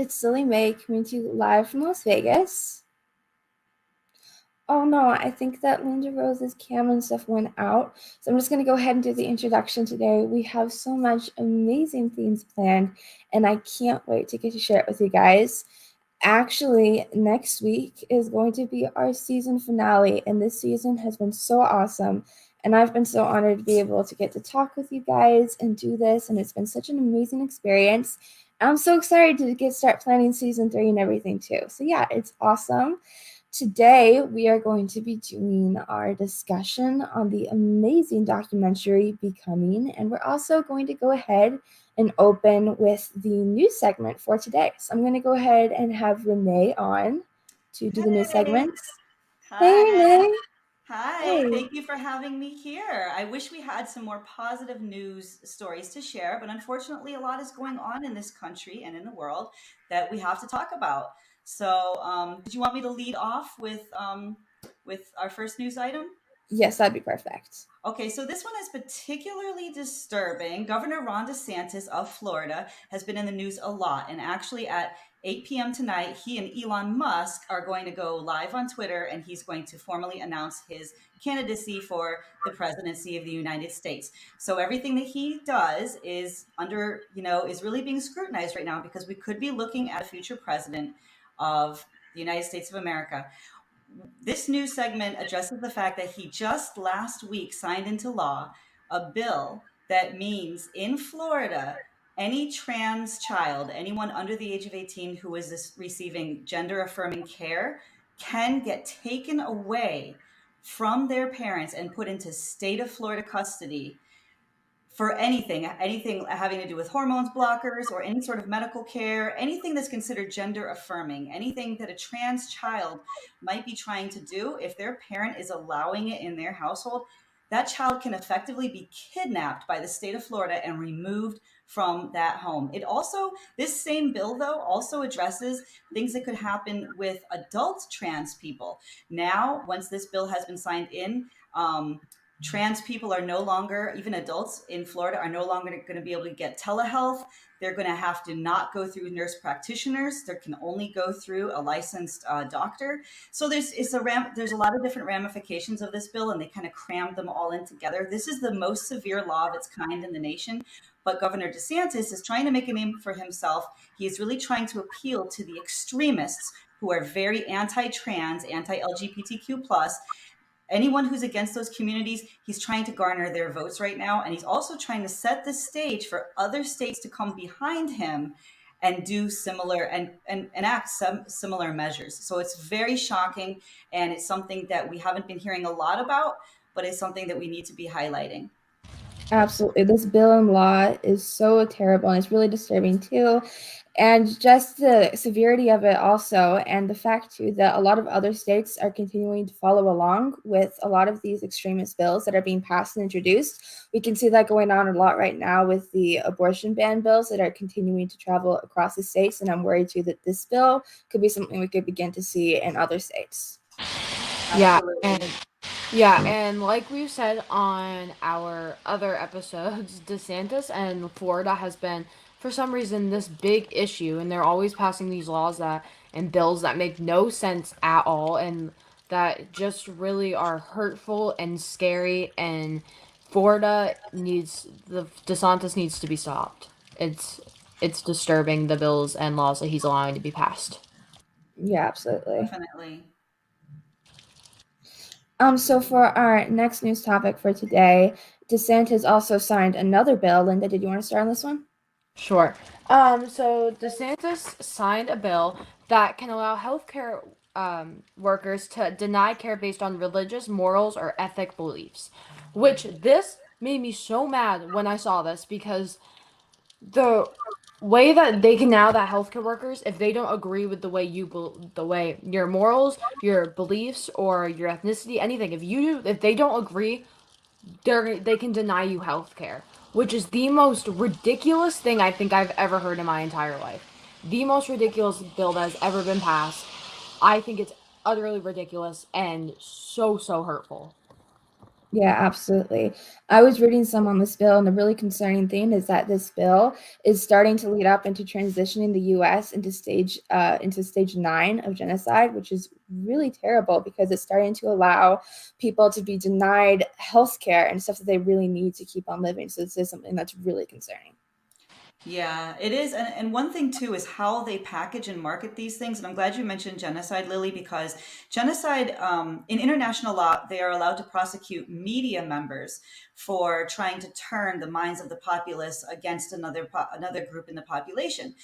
It's Lilly May coming to you live from Las Vegas. Oh no, I think that LindaRose's cam and stuff went out. So I'm just going to go ahead and do the introduction today. We have so much amazing things planned, and I can't wait to get to share it with you guys. Actually, next week is going to be our season finale, and this season has been so awesome. And I've been so honored to be able to get to talk with you guys and do this, and it's been such an amazing experience. I'm so excited to start planning season 3 and everything too. So yeah, it's awesome. Today, we are going to be doing our discussion on the amazing documentary Becoming, and we're also going to go ahead and open with the news segment for today. So I'm going to go ahead and have Renée on to do the news segments. Hey, Hi. Renée. Hi. Hey. Thank you for having me here. I wish we had some more positive news stories to share, but unfortunately, a lot is going on in this country and in the world that we have to talk about. So, did you want me to lead off with our first news item? Yes, that'd be perfect. Okay, so this one is particularly disturbing. Governor Ron DeSantis of Florida has been in the news a lot. And actually, at 8 p.m. tonight, he and Elon Musk are going to go live on Twitter and he's going to formally announce his candidacy for the presidency of the United States. So everything that he does is is really being scrutinized right now because we could be looking at a future president of the United States of America. This news segment addresses the fact that he just last week signed into law a bill that means in Florida, any trans child, anyone under the age of 18 who is receiving gender affirming care, can get taken away from their parents and put into state of Florida custody for anything having to do with hormones blockers or any sort of medical care, anything that's considered gender affirming, anything that a trans child might be trying to do, if their parent is allowing it in their household, that child can effectively be kidnapped by the state of Florida and removed from that home. This same bill though also addresses things that could happen with adult trans people. Now, once this bill has been signed in, trans people are no longer, even adults in Florida, are no longer going to be able to get telehealth. They're going to have to not go through nurse practitioners. They can only go through a licensed doctor. So there's a lot of different ramifications of this bill, and they kind of crammed them all in together. This is the most severe law of its kind in the nation. But Governor DeSantis is trying to make a name for himself. He is really trying to appeal to the extremists who are very anti-trans, anti-LGBTQ plus. Anyone who's against those communities, he's trying to garner their votes right now. And he's also trying to set the stage for other states to come behind him and do similar and enact some similar measures. So it's very shocking. And it's something that we haven't been hearing a lot about, but it's something that we need to be highlighting. Absolutely. This bill and law is so terrible, and it's really disturbing too. And just the severity of it also, and the fact too that a lot of other states are continuing to follow along with a lot of these extremist bills that are being passed and introduced. We can see that going on a lot right now with the abortion ban bills that are continuing to travel across the states. And I'm worried too that this bill could be something we could begin to see in other states. Yeah, Absolutely. and like we've said on our other episodes, DeSantis and Florida has been, for some reason, this big issue, and they're always passing these laws and bills that make no sense at all, and that just really are hurtful and scary. And DeSantis needs to be stopped. It's disturbing, the bills and laws that he's allowing to be passed. Yeah, absolutely. Definitely. So for our next news topic for today, DeSantis also signed another bill. Linda, did you want to start on this one? Sure. So DeSantis signed a bill that can allow healthcare workers to deny care based on religious, morals, or ethic beliefs. Which this made me so mad when I saw this, because the way that they can now, that healthcare workers, if they don't agree with the way the way your morals, your beliefs, or your ethnicity, anything, if they don't agree, they can deny you health care, which is the most ridiculous thing I think I've ever heard in my entire life. The most ridiculous bill that has ever been passed. I think it's utterly ridiculous and so hurtful. Yeah, absolutely. I was reading some on this bill, and the really concerning thing is that this bill is starting to lead up into transitioning the U.S. Into stage 9 of genocide, which is really terrible because it's starting to allow people to be denied health care and stuff that they really need to keep on living. So this is something that's really concerning. Yeah, it is. And one thing too is how they package and market these things. And I'm glad you mentioned genocide, Lily, because genocide, in international law, they are allowed to prosecute media members for trying to turn the minds of the populace against another group in the population.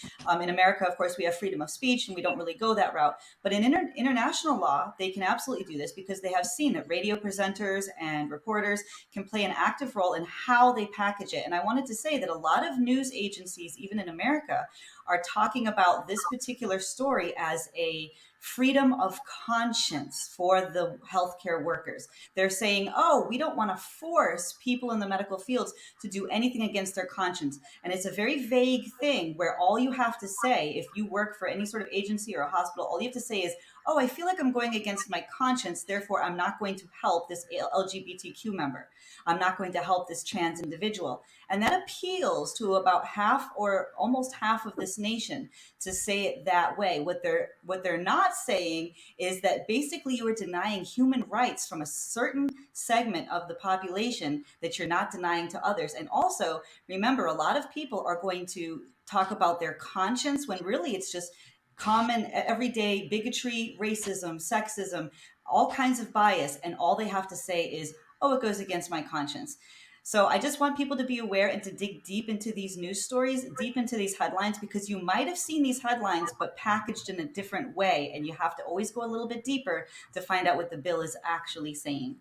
In America, of course, we have freedom of speech and we don't really go that route. But in international law, they can absolutely do this because they have seen that radio presenters and reporters can play an active role in how they package it. And I wanted to say that a lot of news agencies, even in America, are talking about this particular story as a freedom of conscience for the healthcare workers. They're saying, oh, we don't want to force people in the medical fields to do anything against their conscience. And it's a very vague thing where all you have to say, if you work for any sort of agency or a hospital, all you have to say is, oh, I feel like I'm going against my conscience, therefore I'm not going to help this LGBTQ member. I'm not going to help this trans individual. And that appeals to about half or almost half of this nation to say it that way. What they're not saying is that basically you are denying human rights from a certain segment of the population that you're not denying to others. And also, remember, a lot of people are going to talk about their conscience when really it's just common everyday bigotry, racism, sexism, all kinds of bias, and all they have to say is, oh, it goes against my conscience. So I just want people to be aware and to dig deep into these news stories, deep into these headlines, because you might have seen these headlines, but packaged in a different way. And you have to always go a little bit deeper to find out what the bill is actually saying.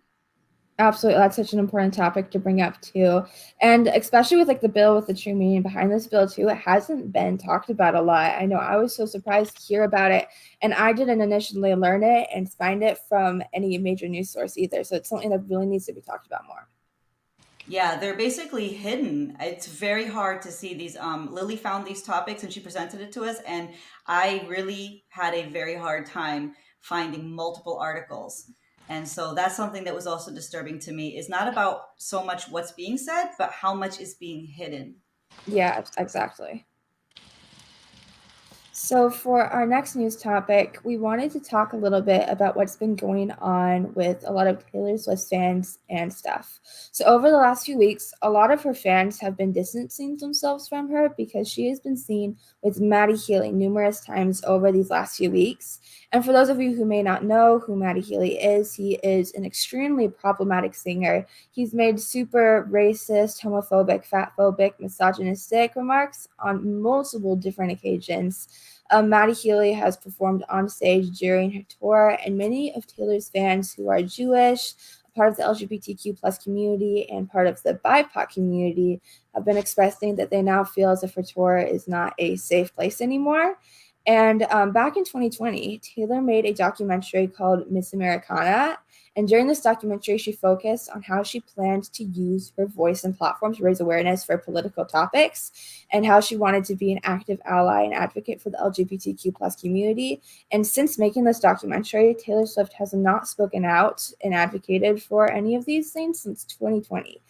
Absolutely, that's such an important topic to bring up too, and especially with like the bill, with the true meaning behind this bill too. It hasn't been talked about a lot. I know I was so surprised to hear about it, and I didn't initially learn it and find it from any major news source either. So it's something that really needs to be talked about more. Yeah, they're basically hidden. It's very hard to see these. Lily found these topics and she presented it to us, and I really had a very hard time finding multiple articles. And so that's something that was also disturbing to me. Is not about so much what's being said, but how much is being hidden. Yeah, exactly. So, for our next news topic, we wanted to talk a little bit about what's been going on with a lot of Taylor Swift fans and stuff. So, over the last few weeks, a lot of her fans have been distancing themselves from her because she has been seen with Maddie Healy numerous times over these last few weeks. And for those of you who may not know who Maddie Healy is, he is an extremely problematic singer. He's made super racist, homophobic, fatphobic, misogynistic remarks on multiple different occasions. Maddie Healy has performed on stage during her tour, and many of Taylor's fans who are Jewish, part of the LGBTQ plus community, and part of the BIPOC community have been expressing that they now feel as if her tour is not a safe place anymore. And back in 2020, Taylor made a documentary called Miss Americana. And during this documentary, she focused on how she planned to use her voice and platform to raise awareness for political topics, and how she wanted to be an active ally and advocate for the LGBTQ plus community. And since making this documentary, Taylor Swift has not spoken out and advocated for any of these things since 2020.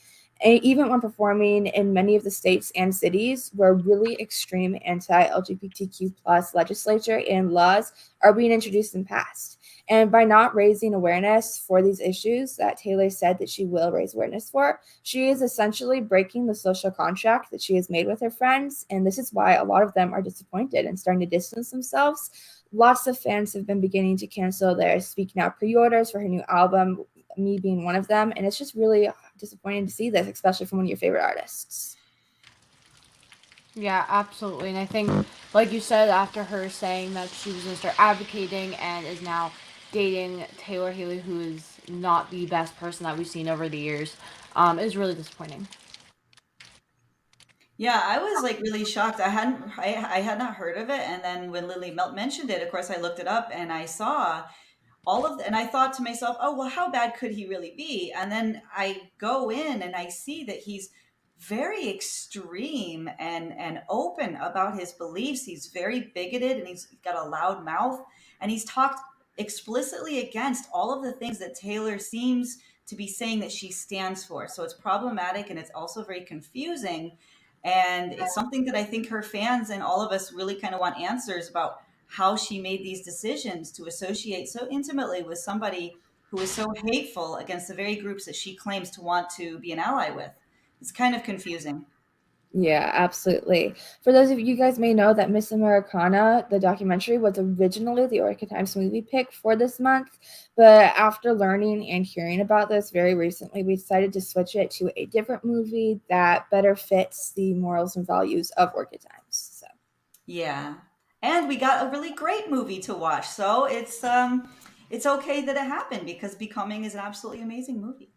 And even when performing in many of the states and cities where really extreme anti-LGBTQ plus legislature and laws are being introduced and passed. And by not raising awareness for these issues that Taylor said that she will raise awareness for, she is essentially breaking the social contract that she has made with her friends. And this is why a lot of them are disappointed and starting to distance themselves. Lots of fans have been beginning to cancel their Speak Now pre-orders for her new album, me being one of them. And it's just really disappointing to see this, especially from one of your favorite artists. Yeah, absolutely. And I think, like you said, after her saying that she was going to start advocating and is now dating Taylor Haley, who is not the best person that we've seen over the years, is really disappointing. Yeah, I was like really shocked. I had not heard of it, and then when Lily mentioned it, of course, I looked it up and I saw and I thought to myself, oh, well, how bad could he really be? And then I go in and I see that he's very extreme and open about his beliefs. He's very bigoted and he's got a loud mouth, and he's talked explicitly against all of the things that Taylor seems to be saying that she stands for. So it's problematic and it's also very confusing. And it's something that I think her fans and all of us really kind of want answers about how she made these decisions to associate so intimately with somebody who is so hateful against the very groups that she claims to want to be an ally with. It's kind of confusing. Yeah, absolutely. For those of you guys may know that Miss Americana, the documentary, was originally the Orchid Times movie pick for this month, but after learning and hearing about this very recently, we decided to switch it to a different movie that better fits the morals and values of Orchid Times. So Yeah. And we got a really great movie to watch. So it's okay that it happened because Becoming is an absolutely amazing movie.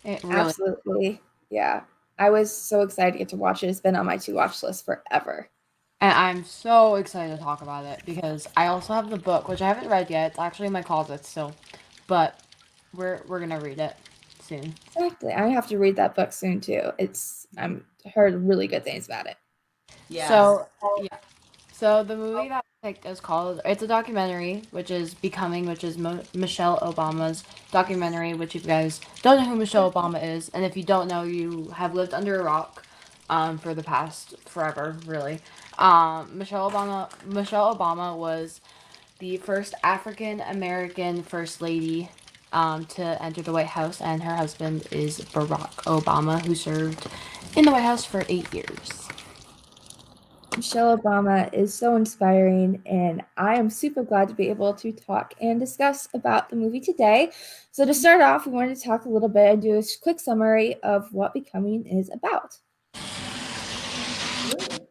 It really. absolutely, yeah. I was so excited to get to watch it. It's been on my to watch list forever. And I'm so excited to talk about it because I also have the book, which I haven't read yet. It's actually in my closet still, but we're gonna read it soon. Exactly. I have to read that book soon too. I'm heard really good things about it. Yeah. So yeah, so the movie that I picked is called. It's a documentary, which is Becoming, which is Michelle Obama's documentary. Which if you guys don't know who Michelle Obama is, and if you don't know, you have lived under a rock, for the past forever, really. Michelle Obama was the first African American First Lady to enter the White House, and her husband is Barack Obama, who served in the White House for 8 years. Michelle Obama is so inspiring, and I am super glad to be able to talk and discuss about the movie today. So, to start off, we wanted to talk a little bit and do a quick summary of what Becoming is about. Absolutely.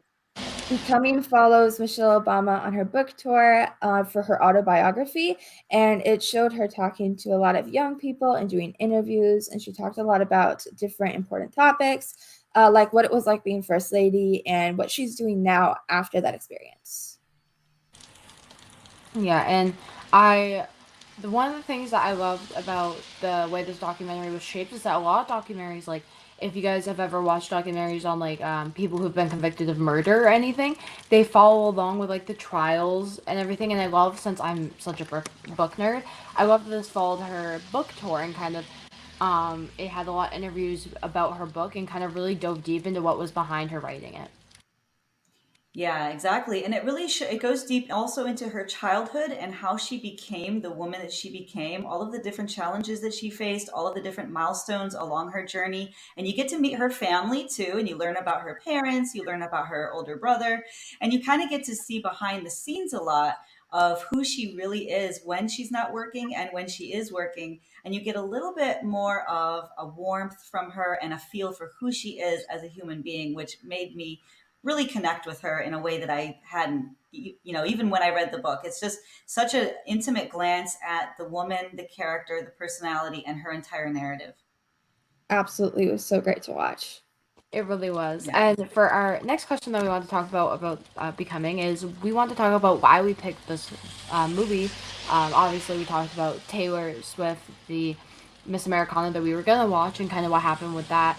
Becoming follows Michelle Obama on her book tour for her autobiography, and it showed her talking to a lot of young people and doing interviews, and she talked a lot about different important topics, like what it was like being First Lady and what she's doing now after that experience. Yeah, and I, the one of the things that I loved about the way this documentary was shaped is that a lot of documentaries, like if you guys have ever watched documentaries on like people who've been convicted of murder or anything, they follow along with like the trials and everything. And I love, since I'm such a book nerd, I love that this followed her book tour and kind of it had a lot of interviews about her book and kind of really dove deep into what was behind her writing it. Yeah, exactly. And it really it goes deep also into her childhood and how she became the woman that she became, all of the different challenges that she faced, all of the different milestones along her journey. And you get to meet her family too, and you learn about her parents, you learn about her older brother, and you kind of get to see behind the scenes a lot of who she really is when she's not working and when she is working. And you get a little bit more of a warmth from her and a feel for who she is as a human being, which made me really connect with her in a way that I hadn't, even when I read the book. It's just such an intimate glance at the woman, the character, the personality, and her entire narrative. Absolutely, it was so great to watch. It really was. Yeah. And for our next question that we want to talk about Becoming is we want to talk about why we picked this movie. Obviously, we talked about Taylor Swift, the Miss Americana that we were gonna watch, and kind of what happened with that.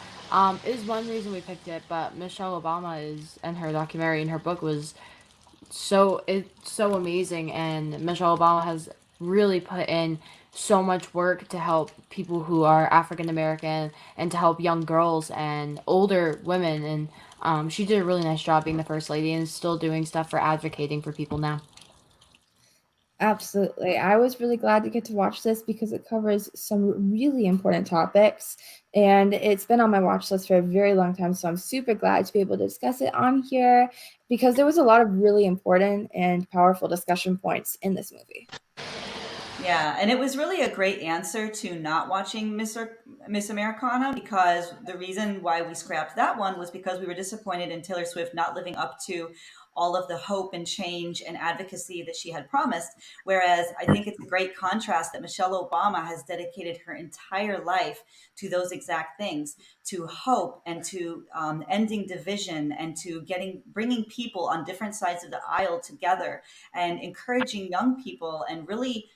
Is one reason we picked it, but Michelle Obama is, and her documentary and her book was it's so amazing, and Michelle Obama has really put in so much work to help people who are African American and to help young girls and older women, and she did a really nice job being the first lady and is still doing stuff for advocating for people now. Absolutely. I was really glad to get to watch this because it covers some really important topics, and it's been on my watch list for a very long time. So I'm super glad to be able to discuss it on here because there was a lot of really important and powerful discussion points in this movie. Yeah, and it was really a great answer to not watching Miss Americana because the reason why we scrapped that one was because we were disappointed in Taylor Swift not living up to all of the hope and change and advocacy that she had promised. Whereas I think it's a great contrast that Michelle Obama has dedicated her entire life to those exact things, to hope and to ending division and to bringing people on different sides of the aisle together and encouraging young people and really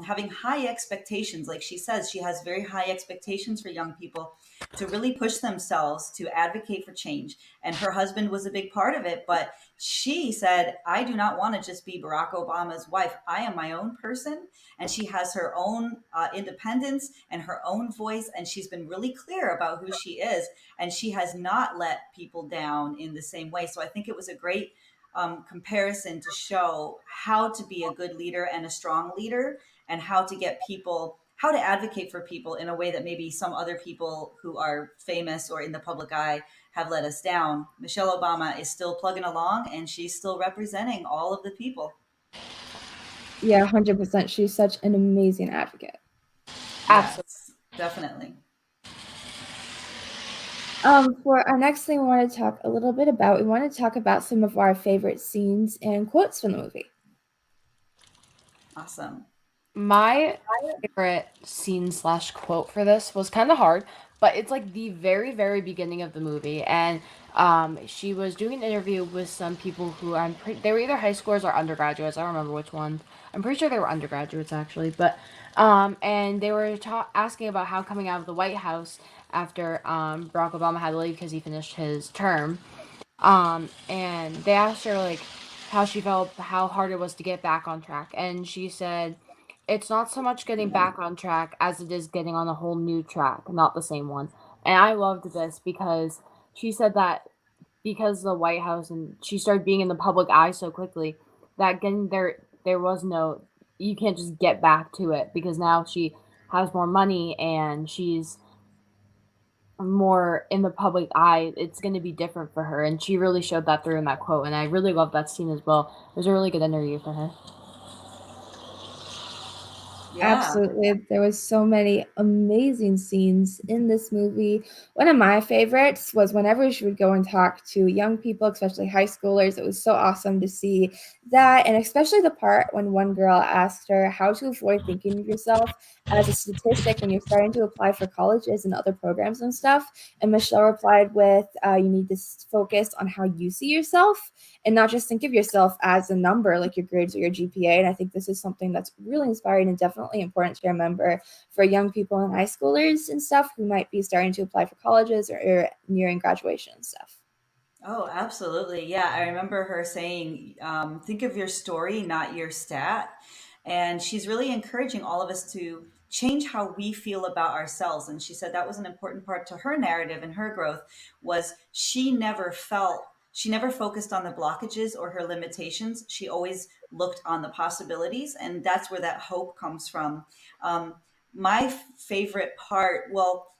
having high expectations. Like she says, she has very high expectations for young people to really push themselves to advocate for change. And her husband was a big part of it. But she said, I do not want to just be Barack Obama's wife. I am my own person. And she has her own independence and her own voice. And she's been really clear about who she is. And she has not let people down in the same way. So I think it was a great comparison to show how to be a good leader and a strong leader, and how to get people, how to advocate for people in a way that maybe some other people who are famous or in the public eye have let us down. Michelle Obama is still plugging along, and she's still representing all of the people. Yeah, 100%. She's such an amazing advocate. Absolutely. Yes, definitely. For our next thing we want to talk a little bit about, we want to talk about some of our favorite scenes and quotes from the movie. Awesome. My favorite scene slash quote for this was kind of hard, but it's like the very, very beginning of the movie. And she was doing an interview with some people who they were either high schoolers or undergraduates. I don't remember which one. I'm pretty sure they were undergraduates actually. But and they were asking about how coming out of the White House after Barack Obama had to leave because he finished his term. And they asked her like how she felt, how hard it was to get back on track, and she said, "It's not so much getting back on track as it is getting on a whole new track, not the same one." And I loved this because she said that because the White House and she started being in the public eye so quickly that getting there was no, you can't just get back to it because now she has more money and she's more in the public eye. It's going to be different for her, and she really showed that through in that quote, and I really love that scene as well. It was a really good interview for her. Yeah. Absolutely. There was so many amazing scenes in this movie. One of my favorites was whenever she would go and talk to young people, especially high schoolers. It was so awesome to see that, and especially the part when one girl asked her how to avoid thinking of yourself as a statistic when you're starting to apply for colleges and other programs and stuff. And Michelle replied with, you need to focus on how you see yourself and not just think of yourself as a number like your grades or your GPA. And I think this is something that's really inspiring and definitely important to remember for young people and high schoolers and stuff who might be starting to apply for colleges or nearing graduation and stuff. Oh, absolutely. Yeah, I remember her saying, think of your story, not your stat. And she's really encouraging all of us to change how we feel about ourselves. And she said that was an important part to her narrative and her growth was she never focused on the blockages or her limitations. She always looked on the possibilities. And that's where that hope comes from. My favorite part, well,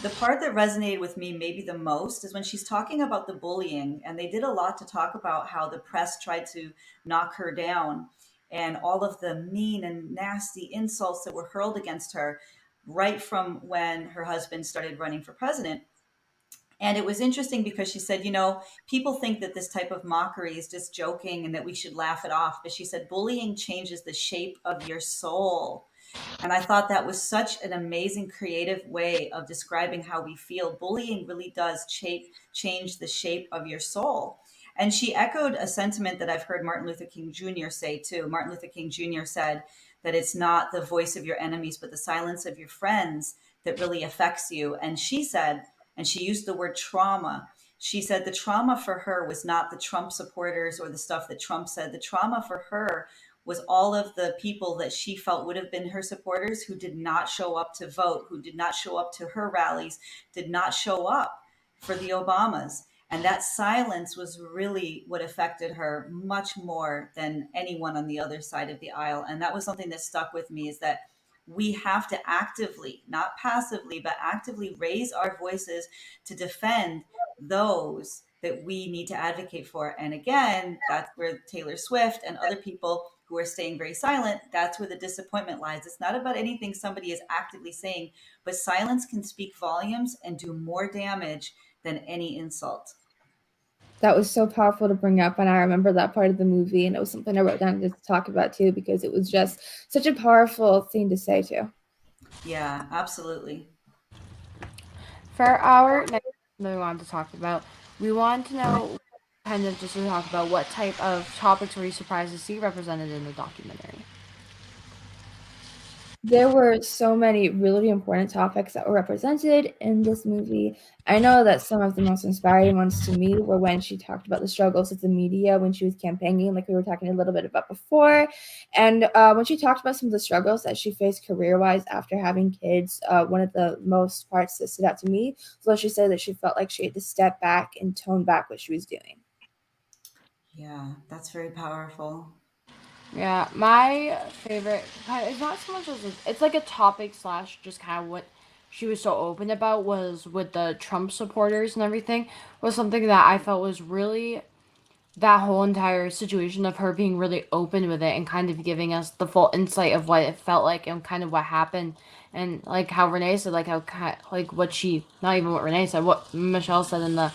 the part that resonated with me maybe the most is when she's talking about the bullying, and they did a lot to talk about how the press tried to knock her down and all of the mean and nasty insults that were hurled against her right from when her husband started running for president. And it was interesting because she said, people think that this type of mockery is just joking and that we should laugh it off. But she said, bullying changes the shape of your soul. And I thought that was such an amazing creative way of describing how we feel. Bullying really does change the shape of your soul. And she echoed a sentiment that I've heard Martin Luther King Jr. say too. Martin Luther King Jr. said that it's not the voice of your enemies, but the silence of your friends that really affects you. And she said, and she used the word trauma. She said the trauma for her was not the Trump supporters or the stuff that Trump said. The trauma for her was all of the people that she felt would have been her supporters who did not show up to vote, who did not show up to her rallies, did not show up for the Obamas. And that silence was really what affected her much more than anyone on the other side of the aisle. And that was something that stuck with me, is that we have to actively, not passively, but actively raise our voices to defend those that we need to advocate for. And again, that's where Taylor Swift and other people who are staying very silent, that's where the disappointment lies. It's not about anything somebody is actively saying, but silence can speak volumes and do more damage than any insult. That was so powerful to bring up, and I remember that part of the movie, and it was something I wrote down to talk about too, because it was just such a powerful thing to say too. Yeah, absolutely. For our next thing we wanted to talk about, we wanted to know, kind of just to talk about what type of topics were you surprised to see represented in the documentary? There were so many really important topics that were represented in this movie. I know that some of the most inspiring ones to me were when she talked about the struggles of the media when she was campaigning, like we were talking a little bit about before. And when she talked about some of the struggles that she faced career wise after having kids, one of the most parts that stood out to me was when she said that she felt like she had to step back and tone back what she was doing. Yeah, that's very powerful. Yeah, my favorite. It's not so much as it's like a topic slash just kind of what she was so open about was with the Trump supporters and everything was something that I felt was really that whole entire situation of her being really open with it and kind of giving us the full insight of what it felt like and kind of what happened and like how Renee said like like what she not even what Renee said what Michelle said in the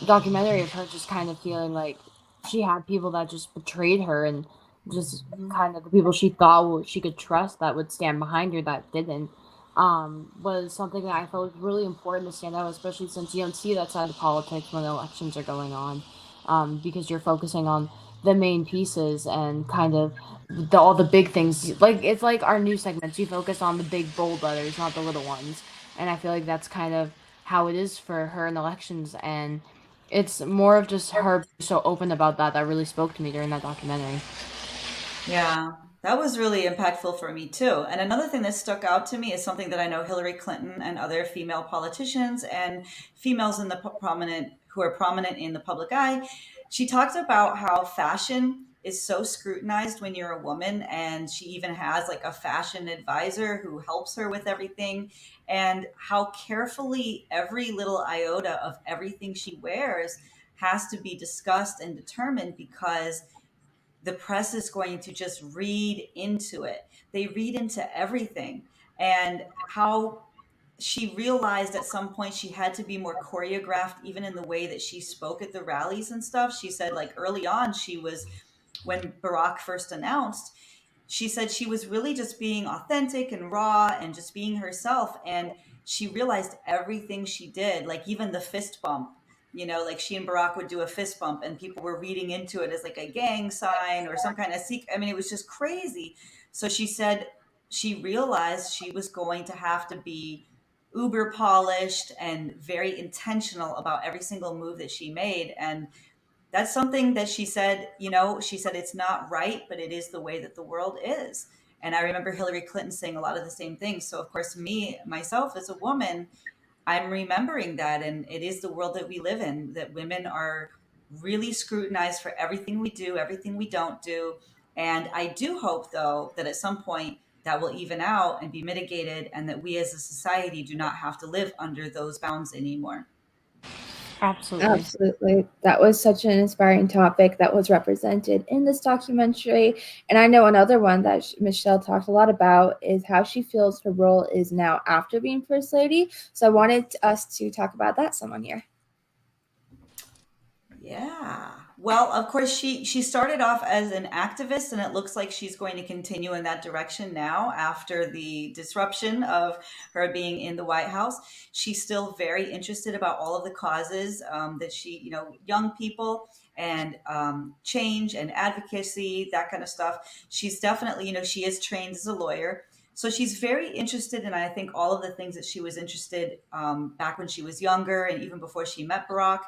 documentary of her just kind of feeling like she had people that just betrayed her and just Mhm. kind of the people she thought she could trust that would stand behind her that didn't was something that I felt was really important to stand out, especially since you don't see that side of politics when elections are going on, because you're focusing on the main pieces and kind of all the big things. Like it's like our news segments, you focus on the big bold letters, not the little ones, and I feel like that's kind of how it is for her in elections and it's more of just her being so open about that that really spoke to me during that documentary. Yeah, that was really impactful for me too. And another thing that stuck out to me is something that I know Hillary Clinton and other female politicians and females in the prominent who are prominent in the public eye. She talked about how fashion is so scrutinized when you're a woman, and she even has like a fashion advisor who helps her with everything, and how carefully every little iota of everything she wears has to be discussed and determined because the press is going to just read into it. They read into everything. And how she realized at some point she had to be more choreographed, even in the way that she spoke at the rallies and stuff. She said, like, early on, she was, when Barack first announced, she said she was really just being authentic and raw and just being herself. And she realized everything she did, like even the fist bump, like she and Barack would do a fist bump and people were reading into it as like a gang sign or some kind of secret. I mean, it was just crazy. So she said she realized she was going to have to be uber polished and very intentional about every single move that she made. And that's something that she said it's not right, but it is the way that the world is. And I remember Hillary Clinton saying a lot of the same things. So of course, me, myself as a woman, I'm remembering that. And it is the world that we live in, that women are really scrutinized for everything we do, everything we don't do. And I do hope, though, that at some point that will even out and be mitigated, and that we as a society do not have to live under those bounds anymore. Absolutely. Absolutely. That was such an inspiring topic that was represented in this documentary. And I know another one that Michelle talked a lot about is how she feels her role is now after being First Lady. So I wanted us to talk about that some on here. Yeah. Well, of course, she started off as an activist, and it looks like she's going to continue in that direction now after the disruption of her being in the White House. She's still very interested about all of the causes that young people and change and advocacy, that kind of stuff. She's definitely, she is trained as a lawyer. So she's very interested in, I think, all of the things that she was interested back when she was younger and even before she met Barack.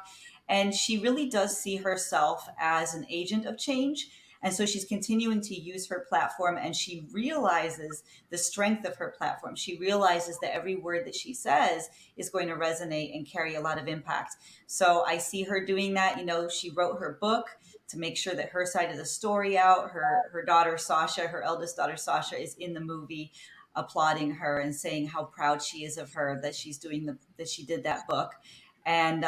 And she really does see herself as an agent of change. And so she's continuing to use her platform, and she realizes the strength of her platform. She realizes that every word that she says is going to resonate and carry a lot of impact. So I see her doing that. She wrote her book to make sure that her side of the story out. Her daughter Sasha, her eldest daughter Sasha, is in the movie applauding her and saying how proud she is of her that that she did that book. And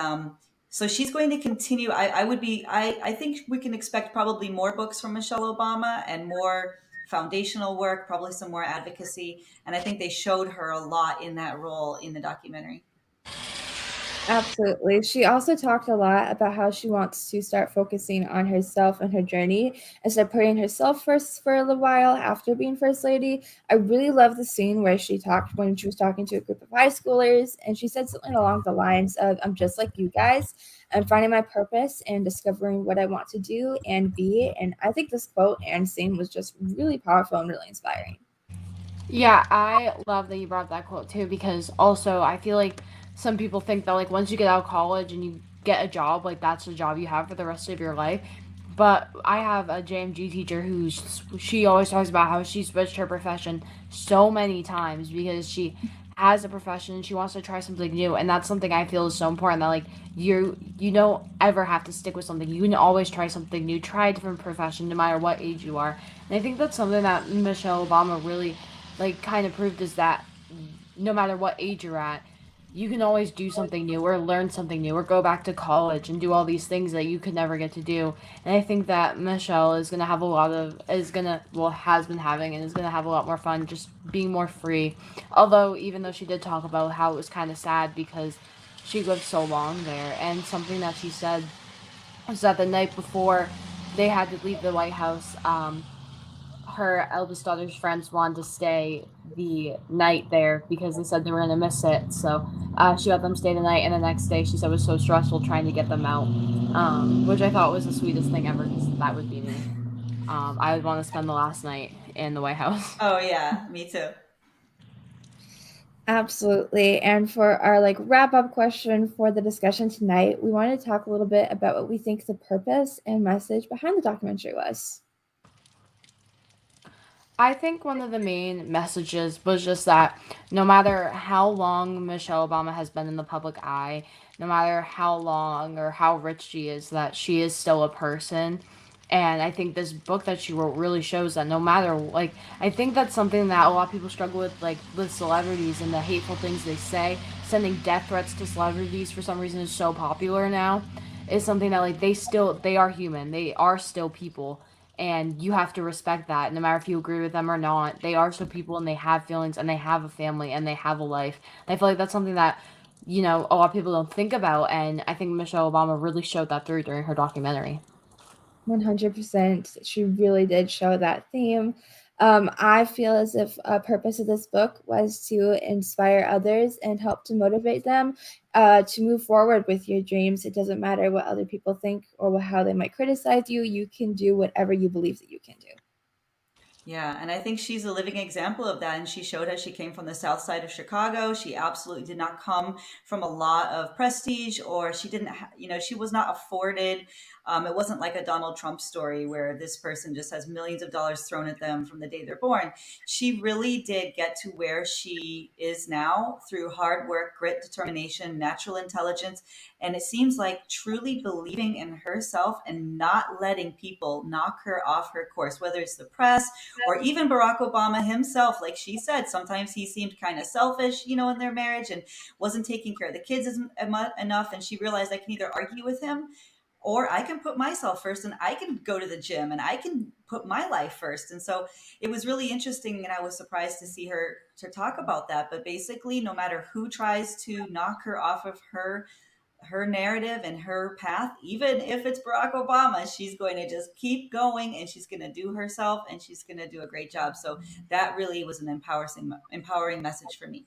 so she's going to continue. I think we can expect probably more books from Michelle Obama and more foundational work, probably some more advocacy. And I think they showed her a lot in that role in the documentary. Absolutely. She also talked a lot about how she wants to start focusing on herself and her journey instead of putting herself first for a little while after being First Lady. I really love the scene where she talked when she was talking to a group of high schoolers, and she said something along the lines of, I'm just like you guys. I'm finding my purpose and discovering what I want to do and be. And I think this quote and scene was just really powerful and really inspiring. Yeah, I love that you brought up that quote too, because also I feel like some people think that like once you get out of college and you get a job, like that's the job you have for the rest of your life. But I have a JMG teacher she always talks about how she switched her profession so many times because she has a profession and she wants to try something new, and that's something I feel is so important, that like you don't ever have to stick with something. You can always try something new, try a different profession no matter what age you are. And I think that's something that Michelle Obama really like kind of proved, is that no matter what age you're at, you can always do something new or learn something new or go back to college and do all these things that you could never get to do. And I think that Michelle is gonna have a lot of is gonna well has been having and is gonna have a lot more fun just being more free. Although even though she did talk about how it was kind of sad because she lived so long there, and something that she said was that the night before they had to leave the White House, her eldest daughter's friends wanted to stay the night there because they said they were gonna miss it. So she let them stay the night, and the next day she said it was so stressful trying to get them out, which I thought was the sweetest thing ever because that would be me. I would want to spend the last night in the White House. Oh yeah, me too. Absolutely. And for our like wrap up question for the discussion tonight, we wanted to talk a little bit about what we think the purpose and message behind the documentary was. I think one of the main messages was just that no matter how long Michelle Obama has been in the public eye, no matter how long or how rich she is, that she is still a person. And I think this book that she wrote really shows that no matter, like, I think that's something that a lot of people struggle with, like, with celebrities and the hateful things they say. Sending death threats to celebrities for some reason is so popular now. Is something that, like, they are human. They are still people, and you have to respect that no matter if you agree with them or not. They are still people, and they have feelings, and they have a family, and they have a life. And I feel like that's something that a lot of people don't think about, and I think Michelle Obama really showed that through during her documentary. 100%. She really did show that theme. I feel as if a purpose of this book was to inspire others and help to motivate them to move forward with your dreams. It doesn't matter what other people think or how they might criticize you. You can do whatever you believe that you can do. Yeah, and I think she's a living example of that. And she showed us she came from the south side of Chicago. She absolutely did not come from a lot of prestige, or she didn't, she was not afforded. It wasn't like a Donald Trump story where this person just has millions of dollars thrown at them from the day they're born. She really did get to where she is now through hard work, grit, determination, natural intelligence. And it seems like truly believing in herself and not letting people knock her off her course, whether it's the press or even Barack Obama himself. Like she said, sometimes he seemed kind of selfish, in their marriage and wasn't taking care of the kids enough. And she realized I can either argue with him or I can put myself first and I can go to the gym and I can put my life first. And so it was really interesting. And I was surprised to see her to talk about that. But basically, no matter who tries to knock her off of her narrative and her path, even if it's Barack Obama, she's going to just keep going and she's going to do herself and she's going to do a great job. So that really was an empowering message for me.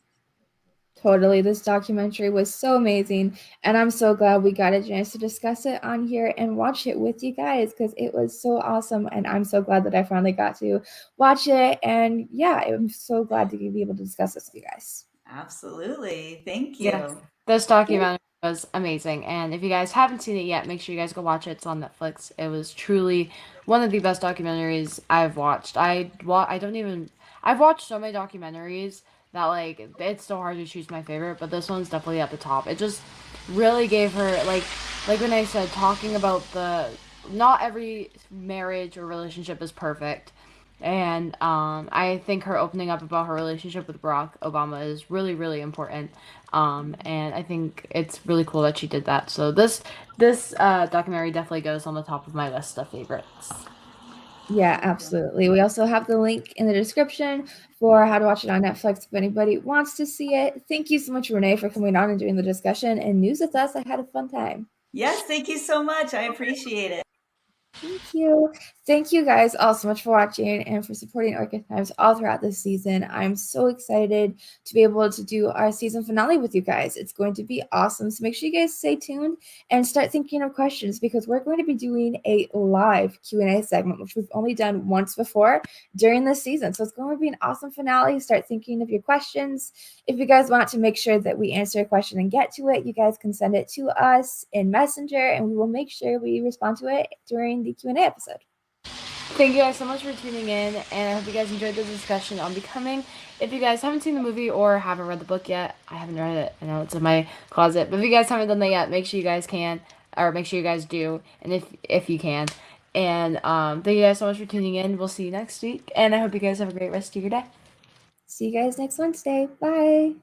Totally. This documentary was so amazing. And I'm so glad we got a chance to discuss it on here and watch it with you guys because it was so awesome. And I'm so glad that I finally got to watch it. And yeah, I'm so glad to be able to discuss this with you guys. Absolutely. Thank Yes, you. this documentary was amazing, and if you guys haven't seen it yet, make sure you guys go watch it. It's on Netflix. It was truly one of the best documentaries I've watched. I don't even I've watched so many documentaries that like it's so hard to choose my favorite, but this one's definitely at the top. It just really gave her like Renee said, talking about the not every marriage or relationship is perfect. And I think her opening up about her relationship with Barack Obama is really, really important. And I think it's really cool that she did that. So this documentary definitely goes on the top of my list of favorites. Yeah, Thank you. absolutely. We also have the link in the description for how to watch it on Netflix if anybody wants to see it. Thank you so much, Renee, for coming on and doing the discussion and news with us. I had a fun time. Yes, thank you so much. I appreciate it. Thank you. Thank you guys all so much for watching and for supporting Orchid Times all throughout this season. I'm so excited to be able to do our season finale with you guys. It's going to be awesome. So make sure you guys stay tuned and start thinking of questions, because we're going to be doing a live Q&A segment, which we've only done once before during this season. So it's going to be an awesome finale. Start thinking of your questions. If you guys want to make sure that we answer a question and get to it, you guys can send it to us in Messenger, and we will make sure we respond to it during the Q&A episode. Thank you guys so much for tuning in, and I hope you guys enjoyed the discussion on Becoming. If you guys haven't seen the movie or haven't read the book yet, I haven't read it. I know it's in my closet, but if you guys haven't done that yet, make sure you guys can, or make sure you guys do, and if you can. And thank you guys so much for tuning in. We'll see you next week, and I hope you guys have a great rest of your day. See you guys next Wednesday. Bye.